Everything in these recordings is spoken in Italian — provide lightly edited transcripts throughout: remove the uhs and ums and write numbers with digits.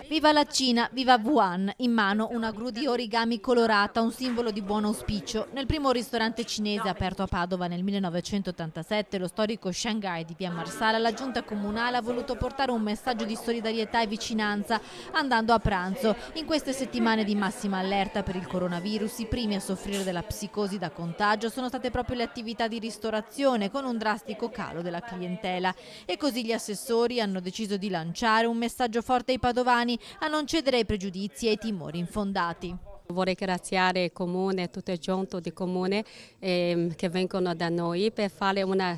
Viva la Cina, viva Wuhan! In mano una gru di origami colorata, un simbolo di buon auspicio. Nel primo ristorante cinese aperto a Padova nel 1987, lo storico Shanghai di via Marsala, la giunta comunale ha voluto portare un messaggio di solidarietà e vicinanza andando a pranzo. In queste settimane di massima allerta per il coronavirus, i primi a soffrire della psicosi da contagio sono state proprio le attività di ristorazione, con un drastico calo della clientela. E così gli assessori hanno deciso di lanciare un messaggio forte ai padovani a non cedere ai pregiudizi e ai timori infondati. Vorrei ringraziare il Comune, tutto il giunto di Comune che vengono da noi per fare un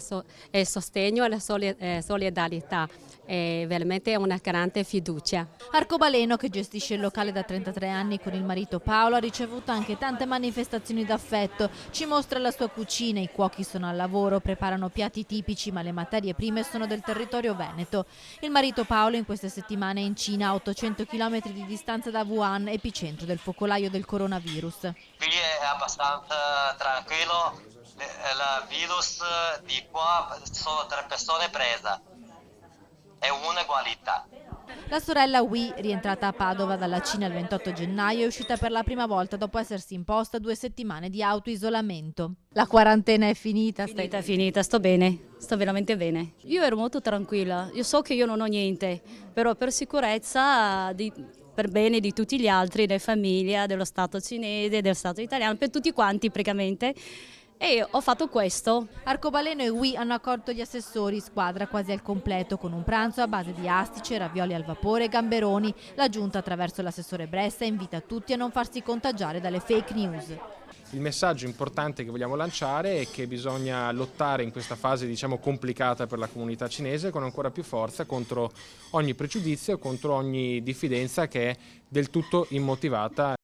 sostegno alla solidarietà. È veramente una grande fiducia. Arcobaleno, che gestisce il locale da 33 anni con il marito Paolo, ha ricevuto anche tante manifestazioni d'affetto. Ci mostra la sua cucina, i cuochi sono al lavoro, preparano piatti tipici, ma le materie prime sono del territorio veneto. Il marito Paolo in queste settimane è in Cina, a 800 km di distanza da Wuhan, epicentro del focolaio del coronavirus. Qui è abbastanza tranquillo, il virus di qua sono 3 persone prese. È un'ugualità. La sorella Wei, rientrata a Padova dalla Cina il 28 gennaio, è uscita per la prima volta dopo essersi imposta 2 settimane di autoisolamento. La quarantena è finita? Finita, sto bene, sto veramente bene. Io ero molto tranquilla, io so che io non ho niente, però per sicurezza, per bene di tutti gli altri, della famiglia, dello Stato cinese, dello Stato italiano, per tutti quanti praticamente. E ho fatto questo. Arcobaleno e Wei hanno accolto gli assessori, squadra quasi al completo, con un pranzo a base di astice, ravioli al vapore e gamberoni. La giunta, attraverso l'assessore Bressa, invita tutti a non farsi contagiare dalle fake news. Il messaggio importante che vogliamo lanciare è che bisogna lottare in questa fase, diciamo, complicata per la comunità cinese con ancora più forza contro ogni pregiudizio, contro ogni diffidenza che è del tutto immotivata.